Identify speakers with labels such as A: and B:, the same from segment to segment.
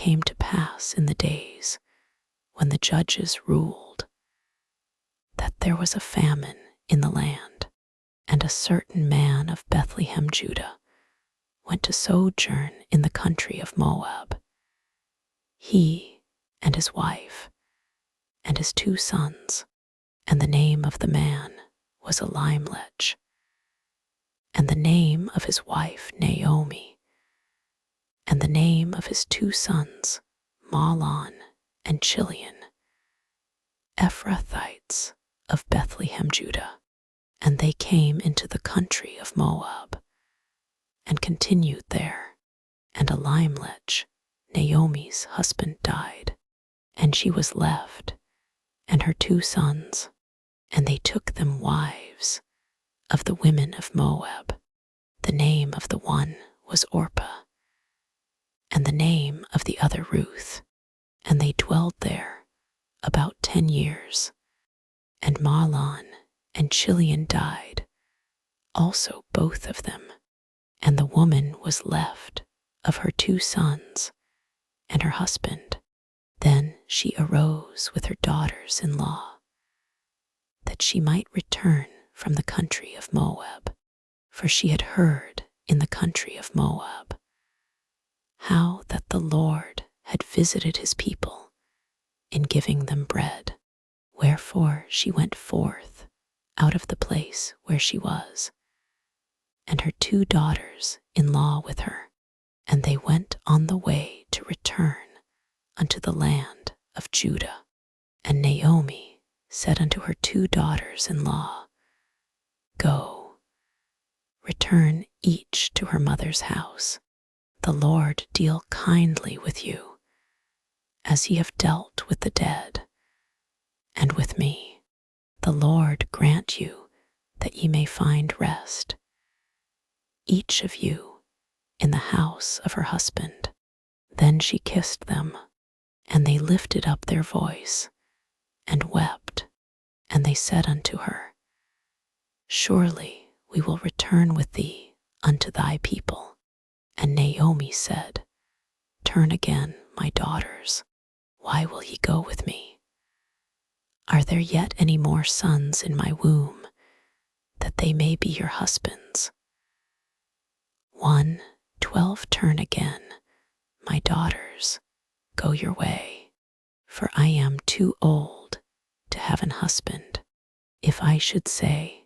A: came to pass in the days when the judges ruled, that there was a famine in the land, and a certain man of Bethlehem, Judah, went to sojourn in the country of Moab. He and his wife, and his 2 sons, and the name of the man was Elimelech, and the name of his wife Naomi, and the name of his 2 sons Mahlon and Chilion, Ephrathites of Bethlehem, Judah. And they came into the country of Moab, and continued there. And Elimelech, Naomi's husband, died, and she was left, and her 2 sons, and they took them wives of the women of Moab. The name of the one was Orpah, and the name of the other Ruth, and they dwelled there about 10 years. And Mahlon and Chilion died, also both of them, and the woman was left of her 2 sons and her husband. Then she arose with her daughters-in-law, that she might return from the country of Moab, for she had heard in the country of Moab how that the Lord had visited his people in giving them bread. Wherefore she went forth out of the place where she was, and her 2 daughters-in-law with her, and they went on the way to return unto the land of Judah. And Naomi said unto her 2 daughters-in-law, Go, return each to her mother's house. The Lord deal kindly with you, as ye have dealt with the dead, and with me. The Lord grant you that ye may find rest, each of you in the house of her husband. Then she kissed them, and they lifted up their voice, and wept. And they said unto her, Surely we will return with thee unto thy people. And Naomi said, Turn again, my daughters. Why will ye go with me? Are there yet any more sons in my womb, that they may be your husbands? 12 Turn again, my daughters, go your way, for I am too old to have an husband. If I should say,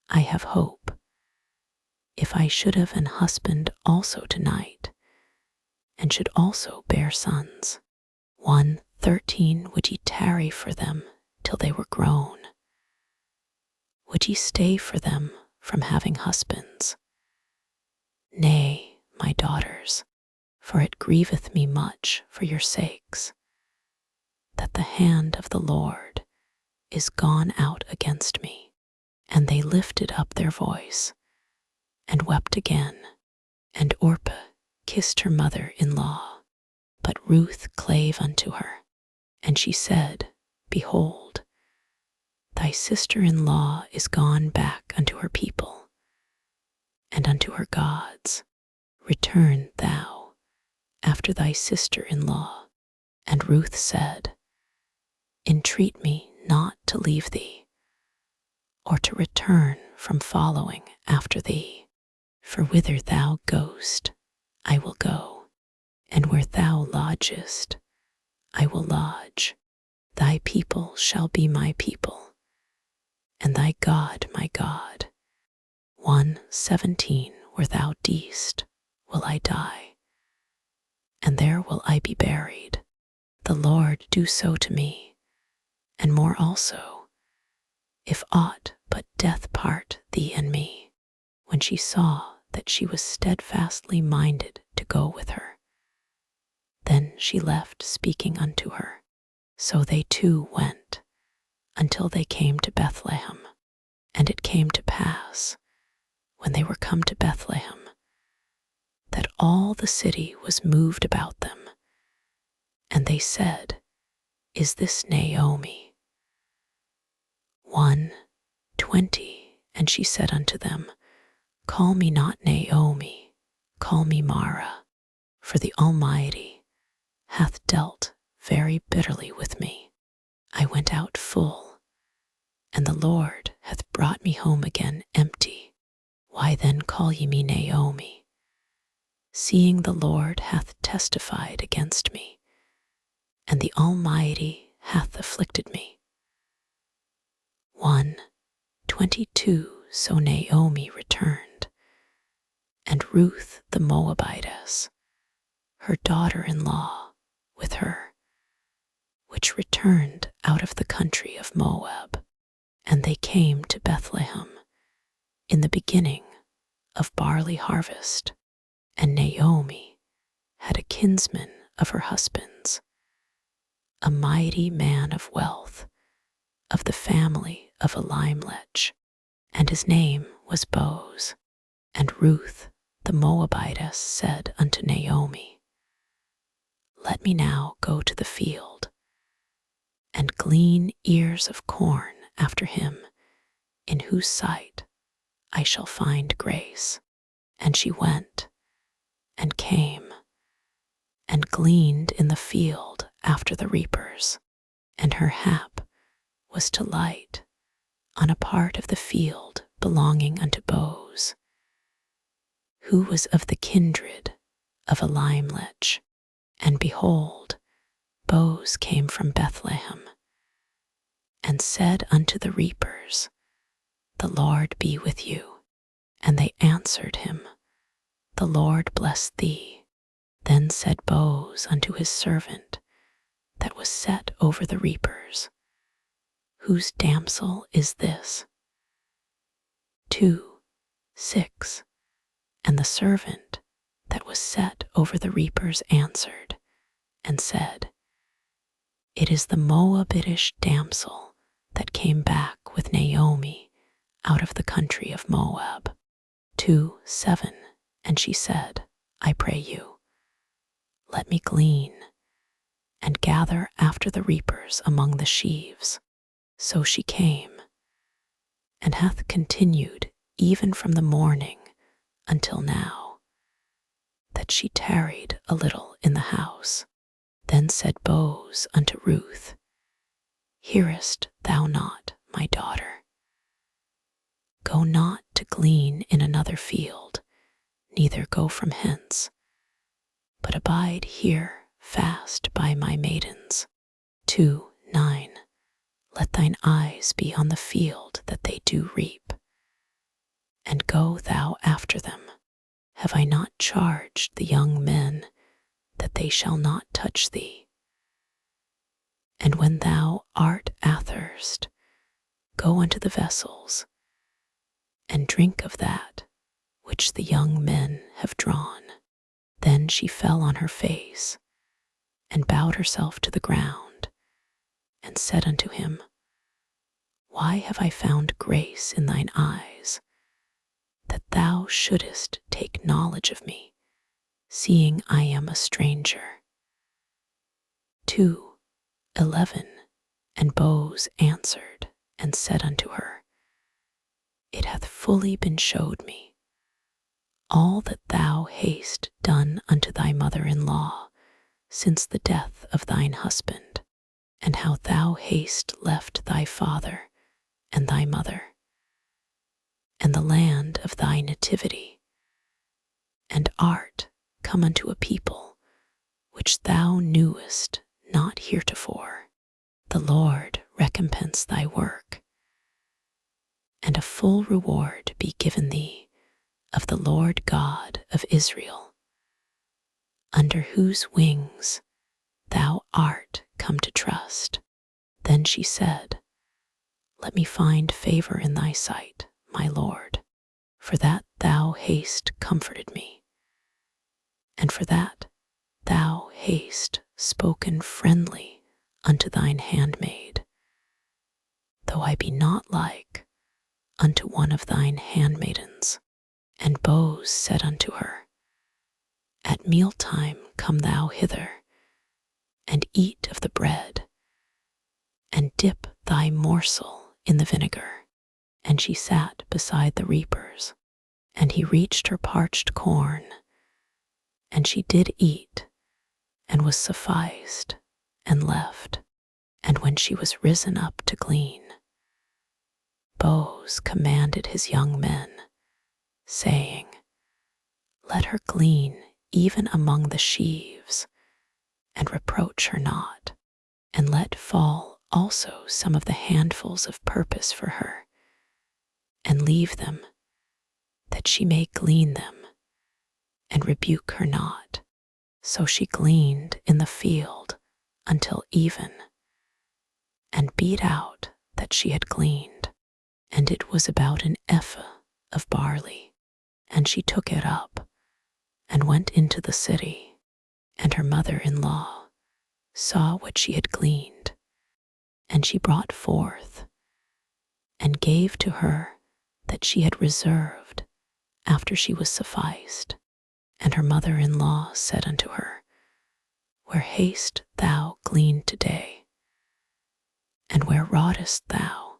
A: I have hope, if I should have an husband also tonight, and should also bear sons. 13 Would ye tarry for them till they were grown? Would ye stay for them from having husbands? Nay, my daughters, for it grieveth me much for your sakes, that the hand of the Lord is gone out against me. And they lifted up their voice, and wept again. And Orpah kissed her mother-in-law, but Ruth clave unto her. And she said, Behold, thy sister-in-law is gone back unto her people, and unto her gods. Return thou after thy sister-in-law. And Ruth said, Entreat me not to leave thee, or to return from following after thee. For whither thou goest, I will go, and where thou lodgest, I will lodge. Thy people shall be my people, and thy God my God. 17 Where thou deest, will I die, and there will I be buried. The Lord do so to me, and more also, if aught but death part thee and me. When she saw that she was steadfastly minded to go with her, then she left speaking unto her. So they 2 went, until they came to Bethlehem. And it came to pass, when they were come to Bethlehem, that all the city was moved about them. And they said, Is this Naomi? 20 And she said unto them, Call me not Naomi, call me Mara, for the Almighty hath dealt very bitterly with me. I went out full, and the Lord hath brought me home again empty. Why then call ye me Naomi, seeing the Lord hath testified against me, and the Almighty hath afflicted me? 1:22 So Naomi returned, and Ruth the Moabitess, her daughter-in-law, with her, which returned out of the country of Moab. And they came to Bethlehem in the beginning of barley harvest. And Naomi had a kinsman of her husband's, a mighty man of wealth, of the family of Elimelech, and his name was Boaz. And Ruth the Moabitess said unto Naomi, Let me now go to the field, and glean ears of corn after him, in whose sight I shall find grace. And she went, and came, and gleaned in the field after the reapers. And her hap was to light on a part of the field belonging unto Boaz, who was of the kindred of Elimelech. And behold, Boaz came from Bethlehem, and said unto the reapers, The Lord be with you. And they answered him, The Lord bless thee. Then said Boaz unto his servant that was set over the reapers, Whose damsel is this? 2:6 And the servant that was set over the reapers answered and said, It is the Moabitish damsel that came back with Naomi out of the country of Moab. 2:7 And she said, I pray you, let me glean and gather after the reapers among the sheaves. So she came, and hath continued even from the morning until now, that she tarried a little in the house. Then said Boaz unto Ruth, Hearest thou not, my daughter? Go not to glean in another field, neither go from hence, but abide here fast by my maidens. 2:9 Let thine eyes be on the field that they do reap, and go thou after them. Have I not charged the young men that they shall not touch thee? And when thou art athirst, go unto the vessels, and drink of that which the young men have drawn. Then she fell on her face, and bowed herself to the ground, and said unto him, Why have I found grace in thine eyes, that thou shouldest take knowledge of me, seeing I am a stranger? 2:11 And Boaz answered and said unto her, It hath fully been showed me, all that thou hast done unto thy mother-in-law since the death of thine husband, and how thou hast left thy father and thy mother, and the land of thy nativity, and art come unto a people which thou knewest not heretofore. The Lord recompense thy work, and a full reward be given thee of the Lord God of Israel, under whose wings thou art come to trust. Then she said, Let me find favor in thy sight, my Lord, for that thou hast comforted me, and for that thou hast spoken friendly unto thine handmaid, though I be not like unto one of thine handmaidens. And Boaz said unto her, At mealtime come thou hither, and eat of the bread, and dip thy morsel in the vinegar. And she sat beside the reapers, and he reached her parched corn, and she did eat, and was was sufficed, and left. And when she was risen up to glean, Boaz commanded his young men, saying, Let her glean even among the sheaves, and reproach her not, and let fall also some of the handfuls of purpose for her, and leave them, that she may glean them, and rebuke her not. So she gleaned in the field until even, and beat out that she had gleaned, and it was about an ephah of barley. And she took it up, and went into the city, and her mother-in-law saw what she had gleaned, and she brought forth, and gave to her that she had reserved after she was sufficed. And her mother-in-law said unto her, Where hast thou gleaned today? And where wroughtest thou?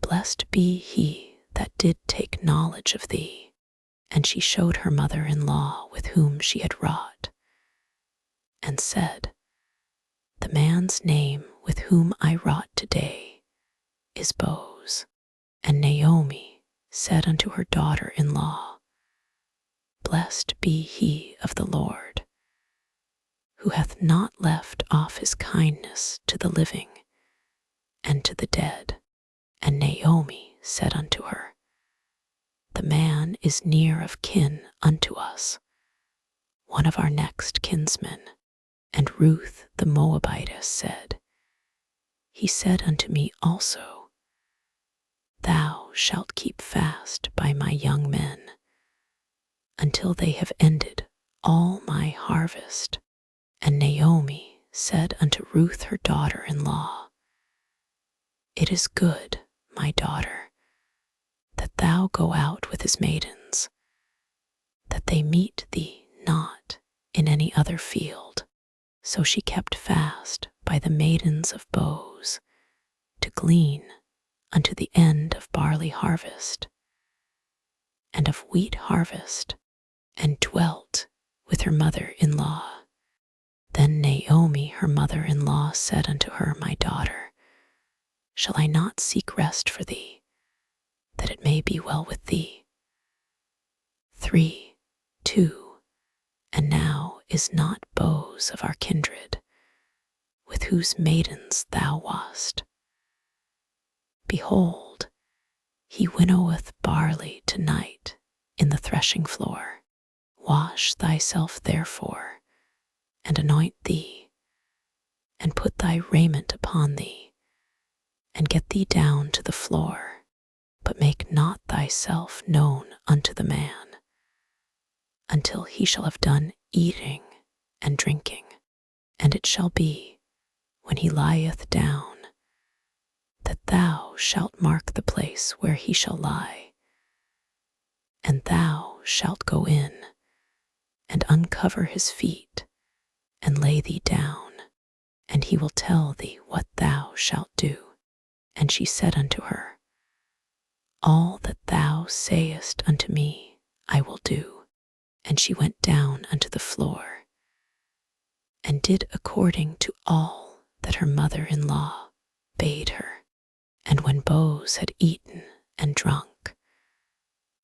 A: Blessed be he that did take knowledge of thee. And she showed her mother-in-law with whom she had wrought, and said, The man's name with whom I wrought today is Boaz. And Naomi said unto her daughter-in-law, Blessed be he of the Lord, who hath not left off his kindness to the living and to the dead. And Naomi said unto her, The man is near of kin unto us, one of our next kinsmen. And Ruth the Moabitess said, He said unto me also, Thou shalt keep fast by my young men, until they have ended all my harvest. And Naomi said unto Ruth her daughter-in-law, It is good, my daughter, that thou go out with his maidens, that they meet thee not in any other field. So she kept fast by the maidens of Boaz to glean unto the end of barley harvest and of wheat harvest, and dwelt with her mother-in-law. Then Naomi her mother-in-law said unto her, My daughter, shall I not seek rest for thee, that it may be well with thee? 3:2 And now is not Boaz of our kindred, with whose maidens thou wast? Behold, he winnoweth barley tonight in the threshing floor. Wash thyself therefore, and anoint thee, and put thy raiment upon thee, and get thee down to the floor, but make not thyself known unto the man, until he shall have done eating and drinking. And it shall be, when he lieth down, that thou shalt mark the place where he shall lie, and thou shalt go in, and uncover his feet, and lay thee down, and he will tell thee what thou shalt do. And she said unto her, All that thou sayest unto me I will do. And she went down unto the floor, and did according to all that her mother-in-law bade her. And when Boaz had eaten and drunk,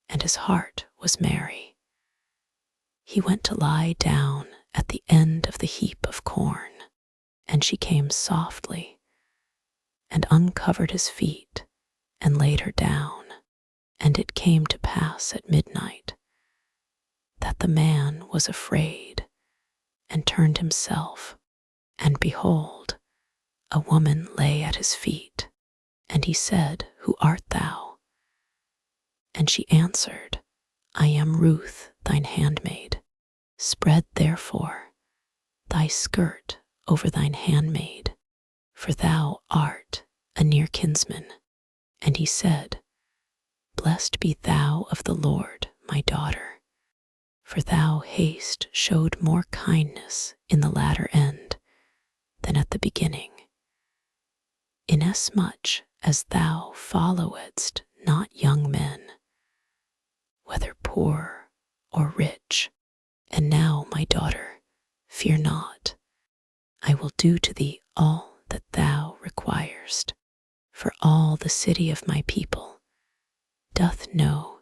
A: and his heart was merry, he went to lie down at the end of the heap of corn. And she came softly, and uncovered his feet, and laid her down. And it came to pass at midnight, that the man was afraid, and turned himself, and behold, a woman lay at his feet. And he said, Who art thou? And she answered, I am Ruth thine handmaid. Spread therefore thy skirt over thine handmaid, for thou art a near kinsman. And he said, Blessed be thou of the Lord, my daughter, for thou hast showed more kindness in the latter end than at the beginning, inasmuch as thou followedst not young men, whether poor or rich. And now, my daughter, Fear not, I will do to thee all that thou requirest, for all the city of my people doth know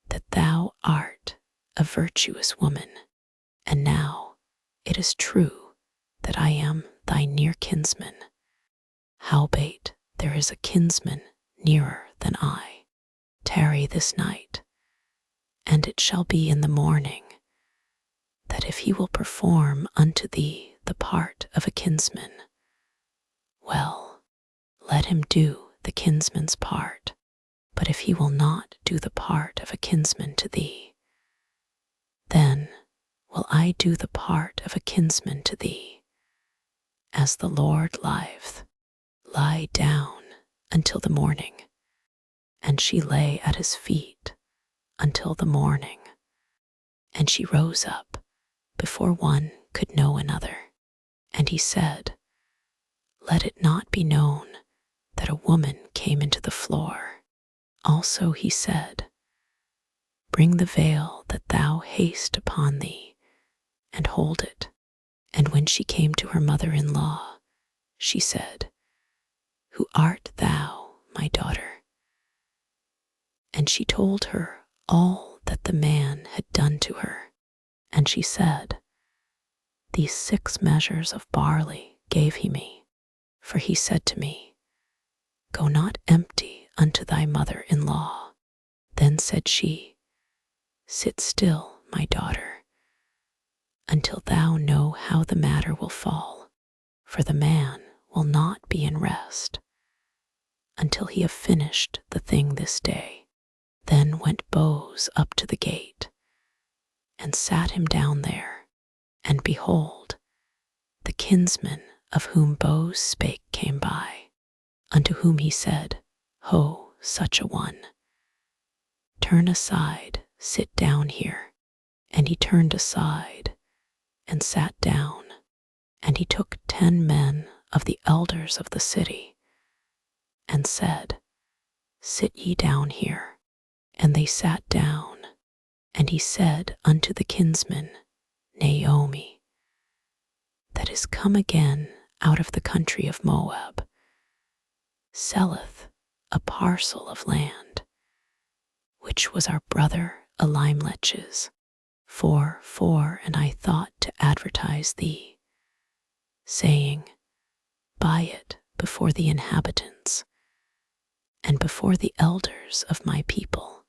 A: that thou art a virtuous woman. And now it is true that I am thy near kinsman. Howbeit there is a kinsman nearer than I. Tarry this night, and it shall be in the morning, that if he will perform unto thee the part of a kinsman, well, let him do the kinsman's part. But if he will not do the part of a kinsman to thee, then will I do the part of a kinsman to thee. As the Lord liveth, lie down until the morning. And she lay at his feet until the morning. And she rose up before one could know another. And he said, Let it not be known that a woman came into the floor. Also he said, Bring the veil that thou hast upon thee, and hold it. And when she came to her mother-in-law, she said, Who art thou, my daughter? And she told her all that the man had done to her. And she said, These 6 measures of barley gave he me, for he said to me, Go not empty unto thy mother-in-law. Then said she, Sit still, my daughter, until thou know how the matter will fall, for the man will not be in rest until he have finished the thing this day. Then went Boaz up to the gate, and sat him down there. And behold, the kinsman of whom Boaz spake came by, unto whom he said, Ho, such a one, turn aside, sit down here. And he turned aside, and sat down. And he took 10 men of the elders of the city, and said, Sit ye down here. And they sat down. And he said unto the kinsman, Naomi, that is come again out of the country of Moab, selleth a parcel of land, which was our brother Elimelech's, for and I thought to advertise thee, saying, Buy it before the inhabitants, and before the elders of my people.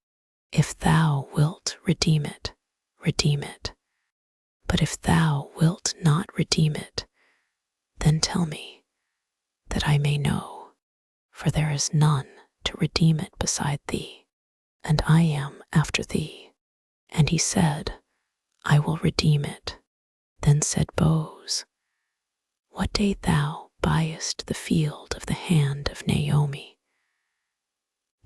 A: If thou wilt redeem it, redeem it. But if thou wilt not redeem it, then tell me, that I may know, for there is none to redeem it beside thee, and I am after thee. And he said, I will redeem it. Then said Boaz, What day thou buyest the field of the hand of Naomi,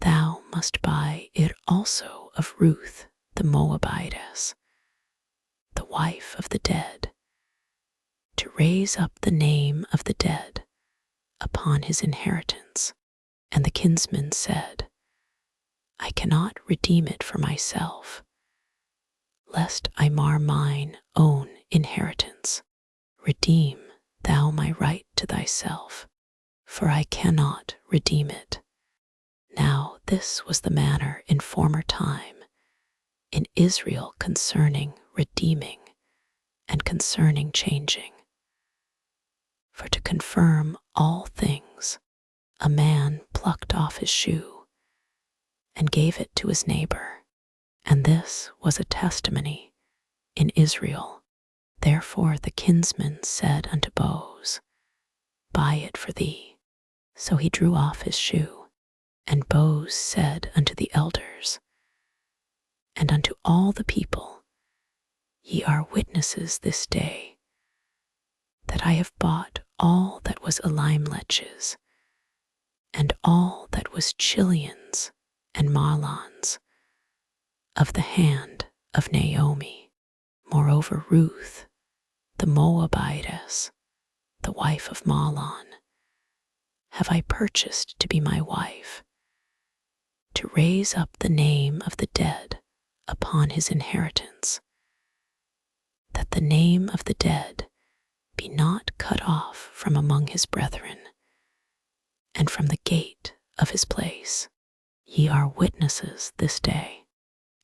A: thou must buy it also of Ruth the Moabitess, the wife of the dead, to raise up the name of the dead upon his inheritance. And the kinsman said, I cannot redeem it for myself, lest I mar mine own inheritance. Redeem thou my right to thyself, for I cannot redeem it. Now this was the manner in former time in Israel concerning redeeming and concerning changing. For to confirm all things, a man plucked off his shoe and gave it to his neighbor, and this was a testimony in Israel. Therefore the kinsman said unto Boaz, Buy it for thee. So he drew off his shoe, and Boaz said unto the elders and unto all the people, Ye are witnesses this day, that I have bought all that was Elimelech's, and all that was Chilion's and Mahlon's, of the hand of Naomi. Moreover Ruth, the Moabitess, the wife of Mahlon, have I purchased to be my wife, to raise up the name of the dead upon his inheritance, that the name of the dead be not cut off from among his brethren, and from the gate of his place. Ye are witnesses this day.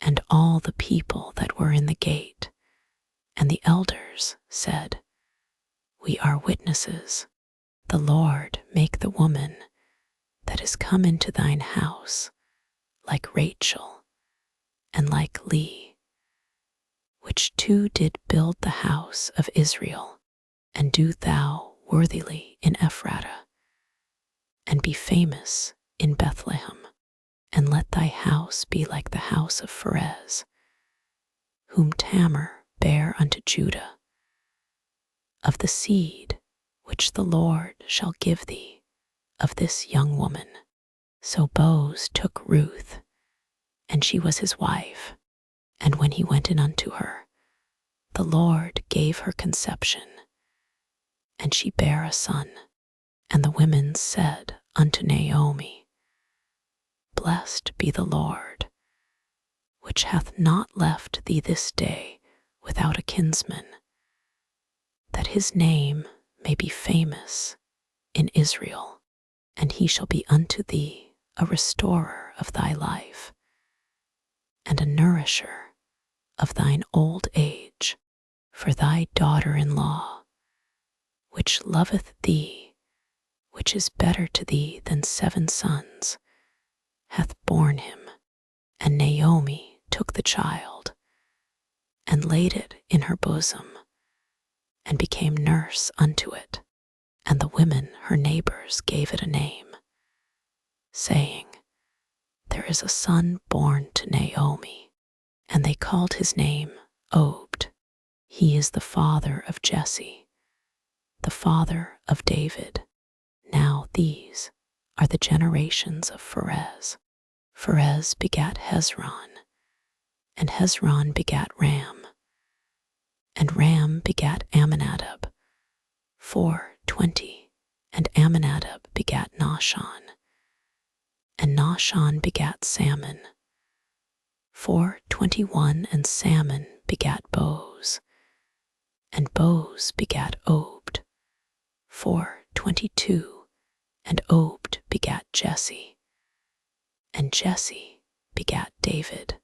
A: And all the people that were in the gate, and the elders said, We are witnesses. The Lord make the woman that is come into thine house like Rachel and like Leah, which two did build the house of Israel, and do thou worthily in Ephratah, and be famous in Bethlehem, and let thy house be like the house of Pharez, whom Tamar bare unto Judah, of the seed which the Lord shall give thee of this young woman. So Boaz took Ruth, and she was his wife, and when he went in unto her, the Lord gave her conception, and she bare a son. And the women said unto Naomi, Blessed be the Lord, which hath not left thee this day without a kinsman, that his name may be famous in Israel, and he shall be unto thee a restorer of thy life, and a nourisher of thine old age, for thy daughter-in-law, which loveth thee, which is better to thee than 7 sons, hath borne him. And Naomi took the child, and laid it in her bosom, and became nurse unto it. And the women her neighbors gave it a name, saying, There is a son born to Naomi. And they called his name Obed. He is the father of Jesse, the father of David. Now these are the generations of Pharez. Pharez begat Hezron, and Hezron begat Ram, and Ram begat Amminadab, 420, and Amminadab begat Nahshon, and Nahshon begat Salmon, 421, and Salmon begat Boaz, and Boaz begat Obed, 422, and Obed begat Jesse, and Jesse begat David.